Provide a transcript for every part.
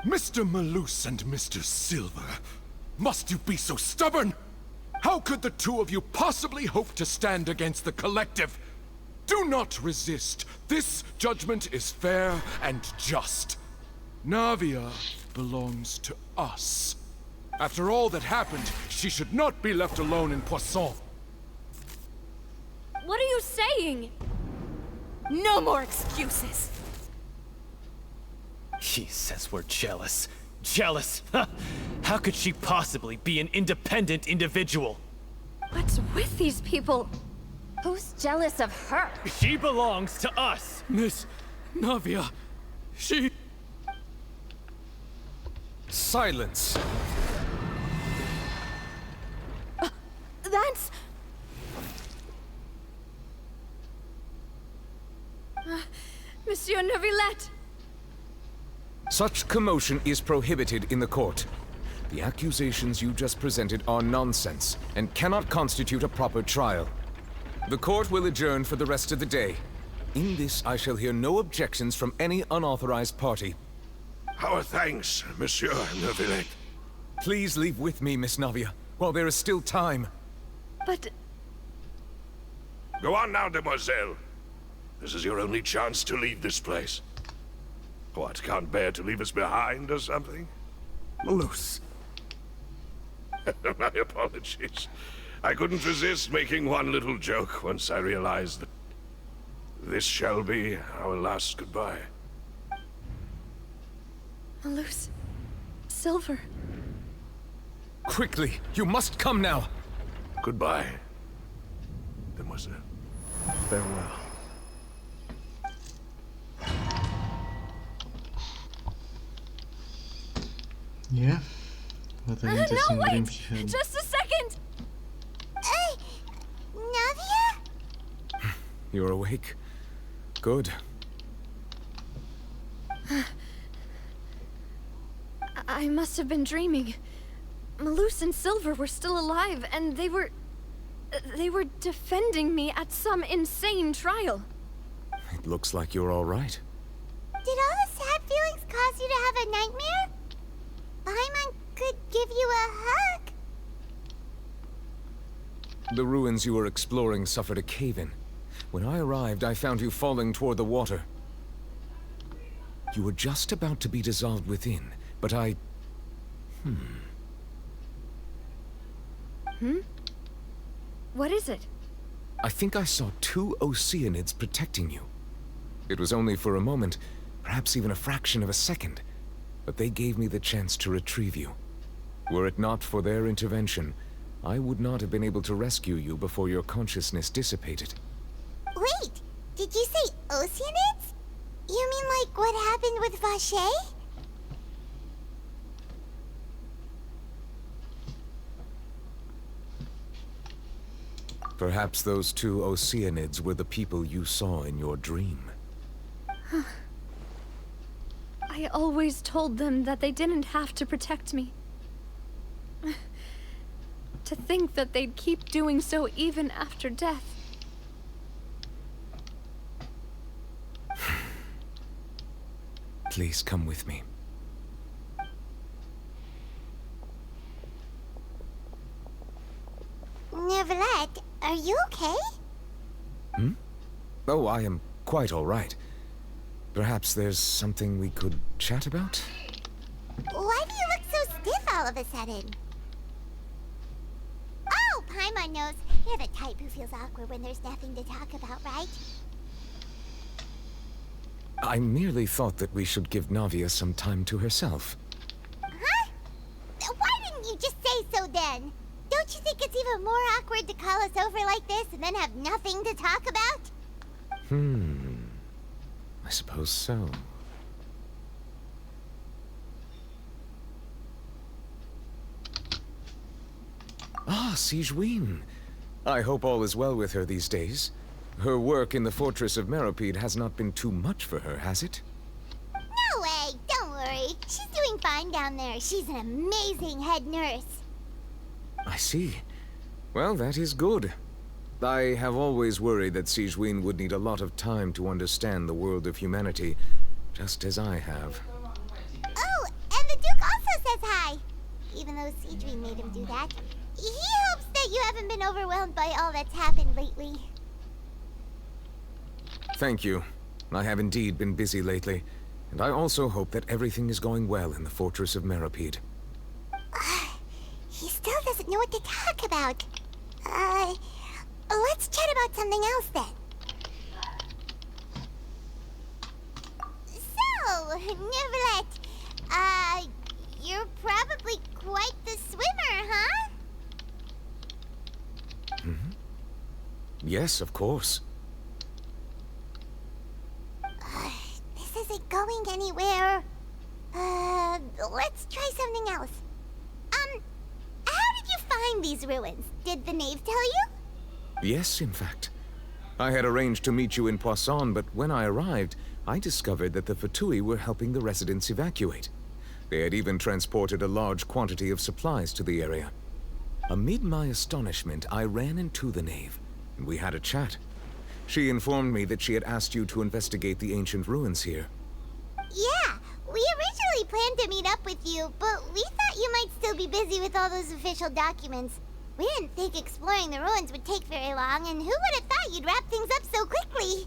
Mr. Malus and Mr. Silver, must you be so stubborn? How could the two of you possibly hope to stand against the collective? Do not resist. This judgment is fair and just. Navia belongs to us. After all that happened, she should not be left alone in Poisson. What are you saying? No more excuses. He says we're jealous. Jealous? How could she possibly be an independent individual? What's with these people? Who's jealous of her? She belongs to us! Miss Navia, she... Silence! That's... Monsieur Neuvillette! Such commotion is prohibited in the court. The accusations you just presented are nonsense and cannot constitute a proper trial. The court will adjourn for the rest of the day. In this, I shall hear no objections from any unauthorized party. Our thanks, Monsieur Neuvillette. Please leave with me, Miss Navia, while there is still time. But... Go on now, demoiselle. This is your only chance to leave this place. What, can't bear to leave us behind or something? Malus. My apologies. I couldn't resist making one little joke once I realized that this shall be our last goodbye. Malus... Silver... Quickly, you must come now! Goodbye, demoiselle. Farewell. Ja, wat een No, interessant wait! briefje. Just a second! Navia? You're awake. Good. I must have been dreaming. Malus and Silver were still alive, and they were defending me at some insane trial. It looks like you're all right. Did all the sad feelings cause you to have a nightmare? Paimon could give you a hug. The ruins you were exploring suffered a cave-in. When I arrived, I found you falling toward the water. You were just about to be dissolved within, but I... What is it? I think I saw two Oceanids protecting you. It was only for a moment, perhaps even a fraction of a second, but they gave me the chance to retrieve you. Were it not for their intervention, I would not have been able to rescue you before your consciousness dissipated. Wait, did you say Oceanids? You mean like what happened with Vacher? Perhaps those two Oceanids were the people you saw in your dream. I always told them that they didn't have to protect me. To think that they'd keep doing so even after death. Please come with me. Neuvillette, are you okay? Oh, I am quite all right. Perhaps there's something we could chat about? Why do you look so stiff all of a sudden? Oh, Paimon knows. You're the type who feels awkward when there's nothing to talk about, right? I merely thought that we should give Navia some time to herself. Huh? Why didn't you just say so then? Don't you think it's even more awkward to call us over like this and then have nothing to talk about? I suppose so. Ah, Sigewinne. I hope all is well with her these days. Her work in the Fortress of Meropide has not been too much for her, has it? No way, don't worry. She's doing fine down there. She's an amazing head nurse. I see. Well, that is good. I have always worried that Sigewinne would need a lot of time to understand the world of humanity, just as I have. Oh, and an OC dream made him do that. He hopes that you haven't been overwhelmed by all that's happened lately. Thank you. I have indeed been busy lately, and I also hope that everything is going well in the Fortress of Meripede. He still doesn't know what to talk about. Let's chat about something else then. So, Neverlet, you're probably quite the swimmer, huh? Mm-hmm. Yes, of course. This isn't going anywhere. Let's try something else. How did you find these ruins? Did the knave tell you? Yes, in fact. I had arranged to meet you in Poisson, but when I arrived, I discovered that the Fatui were helping the residents evacuate. They had even transported a large quantity of supplies to the area. Amid my astonishment, I ran into the knave, and we had a chat. She informed me that she had asked you to investigate the ancient ruins here. Yeah, we originally planned to meet up with you, but we thought you might still be busy with all those official documents. We didn't think exploring the ruins would take very long, and who would have thought you'd wrap things up so quickly?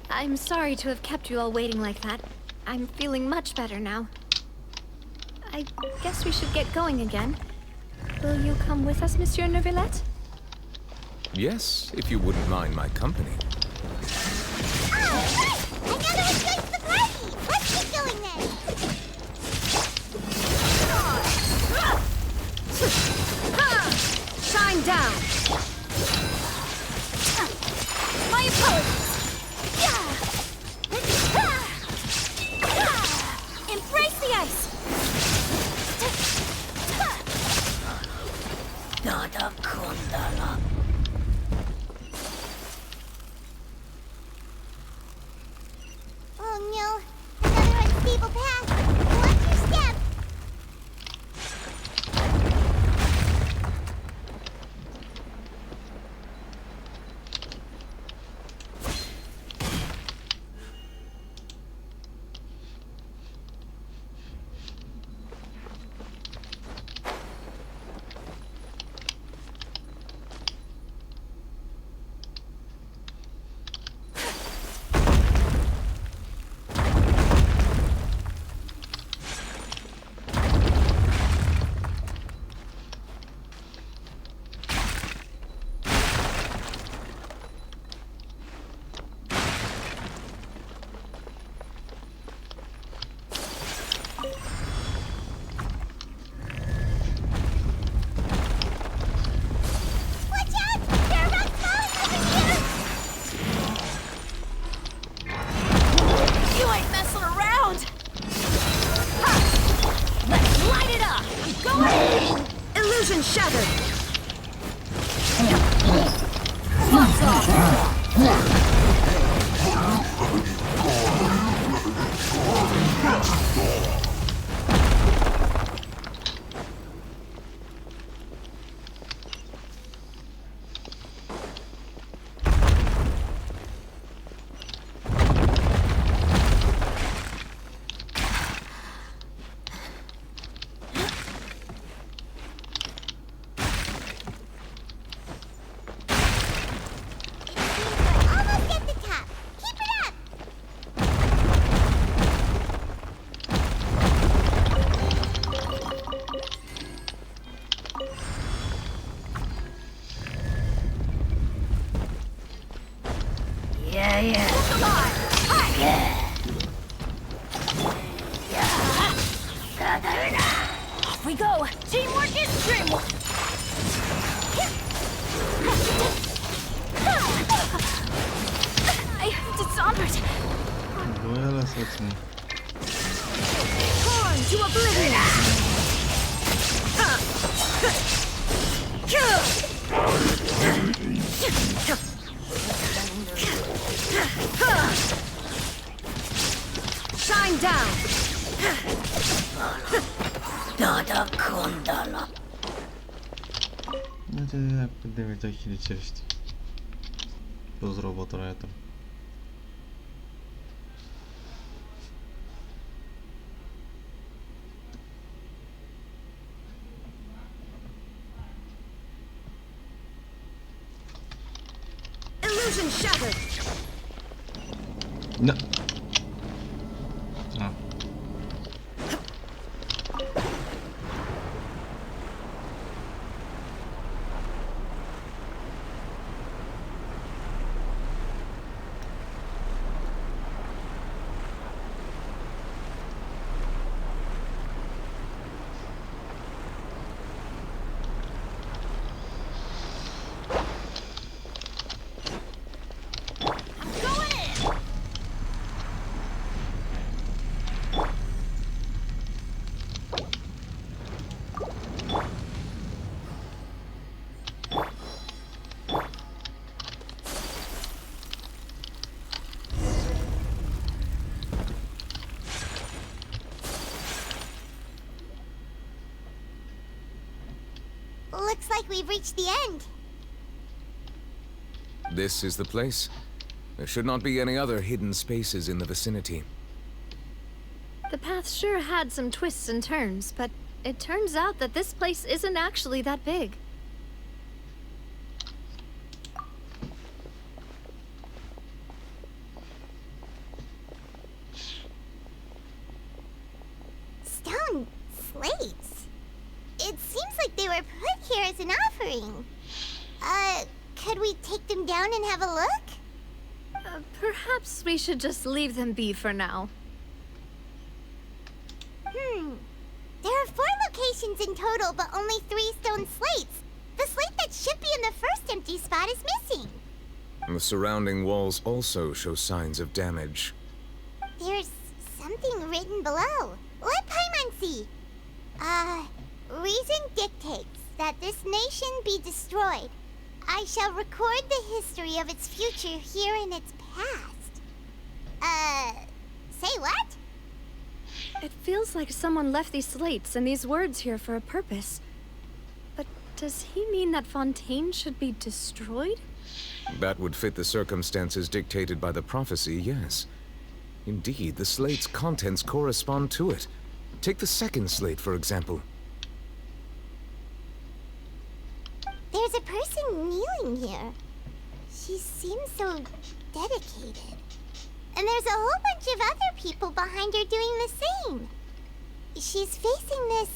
I'm sorry to have kept you all waiting like that. I'm feeling much better now. I guess we should get going again. Will you come with us, Monsieur Neuvillette? Yes, if you wouldn't mind my company. Oh, right! Another one joins the party! Let's keep going then! Shine down! My apologies! Embrace the ice! Oh no! Another unstable path! Watch your step! Illusion shattered! Off we go! Teamwork is dreamwork! I am dishonored! Duela sexy. Torn to oblivion! Shine down! Hadi hakkı demece kilitlemişti. Безробота. Illusion shattered. No. А. Looks like we've reached the end. This is the place. There should not be any other hidden spaces in the vicinity. The path sure had some twists and turns, but it turns out that this place isn't actually that big. Stone slates. It seems like they were put here as an offering. Could we take them down and have a look? Perhaps we should just leave them be for now. There are 4 locations in total, but only 3 stone slates. The slate that should be in the first empty spot is missing. The surrounding walls also show signs of damage. There's something written below. Let Paimon see. Reason dictates that this nation be destroyed. I shall record the history of its future here in its past. Say what? It feels like someone left these slates and these words here for a purpose. But does he mean that Fontain should be destroyed? That would fit the circumstances dictated by the prophecy, yes. Indeed, the slate's contents correspond to it. Take the second slate, for example. There's a person kneeling here. She seems so dedicated. And there's a whole bunch of other people behind her doing the same. She's facing this...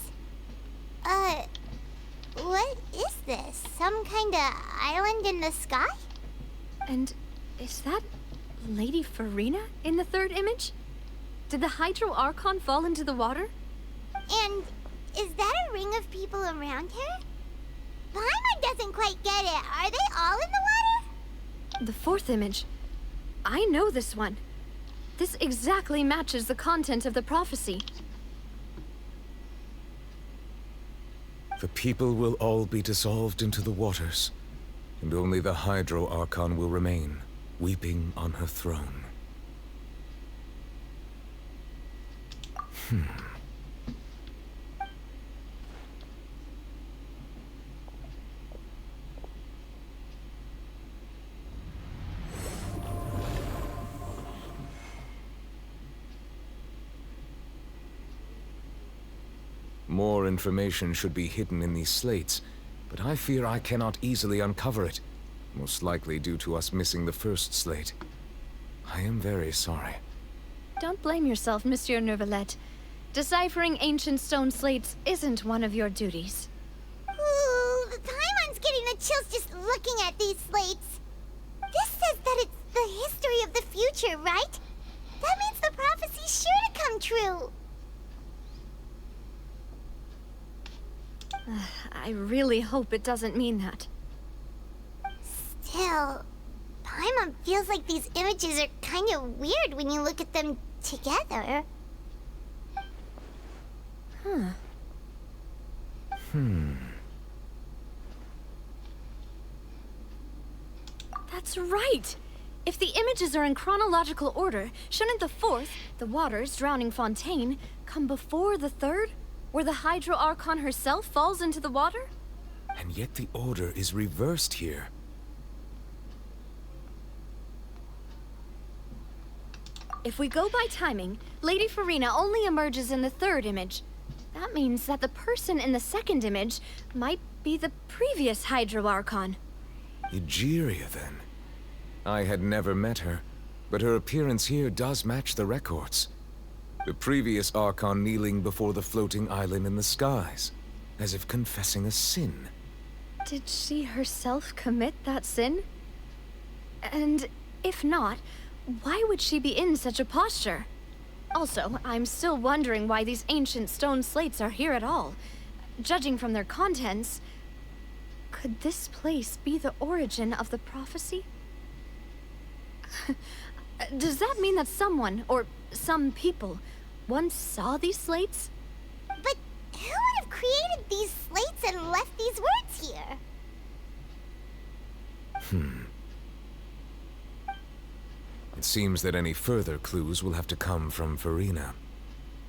what is this? Some kind of island in the sky? And is that Lady Farina in the third image? Did the Hydro Archon fall into the water? And is that a ring of people around her? Paimon doesn't quite get it. Are they all in the water? The fourth image. I know this one. This exactly matches the content of the prophecy. The people will all be dissolved into the waters, and only the Hydro Archon will remain, weeping on her throne. More information should be hidden in these slates, but I fear I cannot easily uncover it, most likely due to us missing the first slate. I am very sorry. Don't blame yourself, Monsieur Neuvillette. Deciphering ancient stone slates isn't one of your duties. Ooh, Paimon's getting the chills just looking at these slates. This says that it's the history of the future, right? That means the prophecy's sure to come true. I really hope it doesn't mean that. Still, Paimon feels like these images are kind of weird when you look at them together. That's right! If the images are in chronological order, shouldn't the fourth, the waters drowning Fontaine, come before the third, where the Hydro Archon herself falls into the water? And yet the order is reversed here. If we go by timing, Lady Farina only emerges in the third image. That means that the person in the second image might be the previous Hydro Archon. Egeria, then. I had never met her, but her appearance here does match the records. The previous Archon kneeling before the floating island in the skies, as if confessing a sin. Did she herself commit that sin? And if not, why would she be in such a posture? Also, I'm still wondering why these ancient stone slates are here at all. Judging from their contents, could this place be the origin of the prophecy? Does that mean that someone, or some people, once saw these slates? But who would have created these slates and left these words here? It seems that any further clues will have to come from Farina.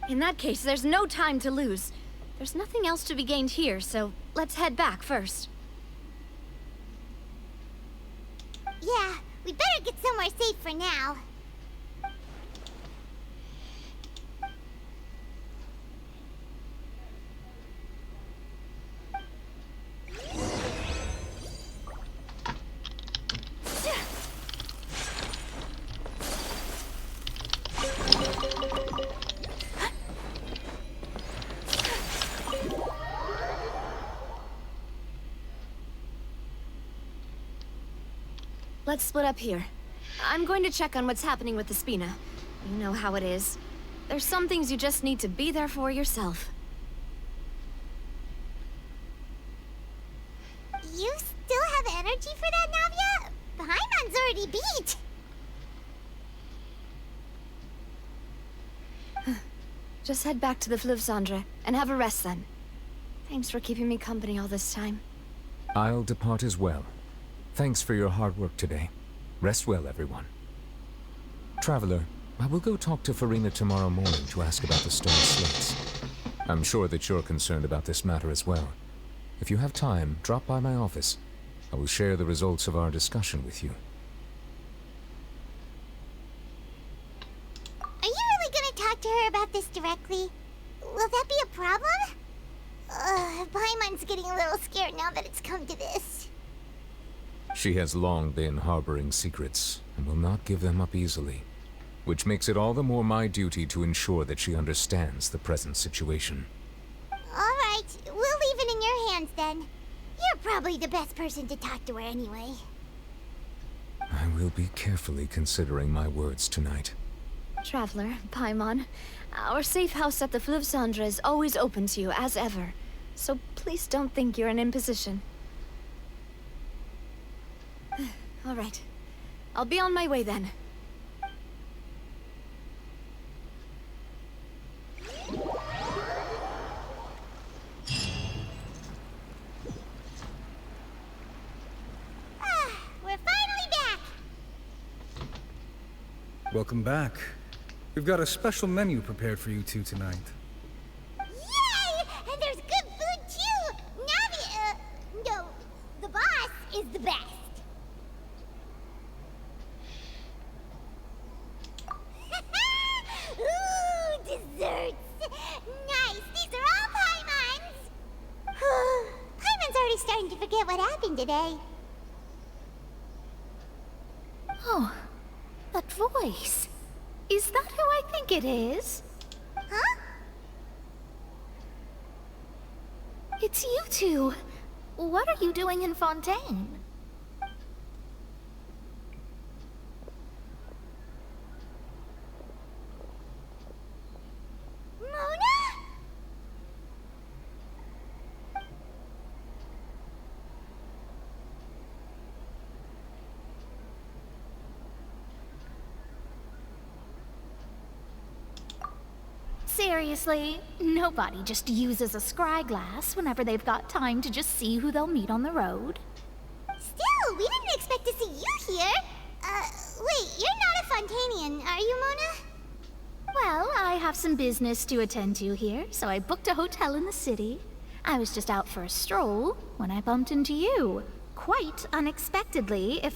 In that case, there's no time to lose. There's nothing else to be gained here, so let's head back first. Yeah, we better get somewhere safe for now. Let's split up here. I'm going to check on what's happening with the Spina. You know how it is. There's some things you just need to be there for yourself. You still have energy for that, Navia? Paimon's already beat. Just head back to the Fleuve Cendre and have a rest then. Thanks for keeping me company all this time. I'll depart as well. Thanks for your hard work today. Rest well, everyone. Traveler, I will go talk to Farina tomorrow morning to ask about the stone slates. I'm sure that you're concerned about this matter as well. If you have time, drop by my office. I will share the results of our discussion with you. Are you really gonna talk to her about this directly? Will that be a problem? Paimon's getting a little scared now that it's come to this. She has long been harboring secrets, and will not give them up easily, which makes it all the more my duty to ensure that she understands the present situation. Alright, we'll leave it in your hands then. You're probably the best person to talk to her anyway. I will be carefully considering my words tonight. Traveler, Paimon, our safe house at the Fleuve Cendre is always open to you, as ever. So please don't think you're an imposition. All right. I'll be on my way then. We're finally back! Welcome back. We've got a special menu prepared for you two tonight. Yay! And there's good food too! Navi, no, the boss is the best. Ooh, desserts! Nice! These are all Paimon's! Paimon's already starting to forget what happened today. Oh, that voice. Is that who I think it is? Huh? It's you two. What are you doing in Fontaine? Mona? Seriously, nobody just uses a scry glass whenever they've got time to just see who they'll meet on the road. Still, we didn't expect to see you here. Wait, you're not a Fontanian, are you, Mona? Well, I have some business to attend to here, so I booked a hotel in the city. I was just out for a stroll when I bumped into you. Quite unexpectedly, if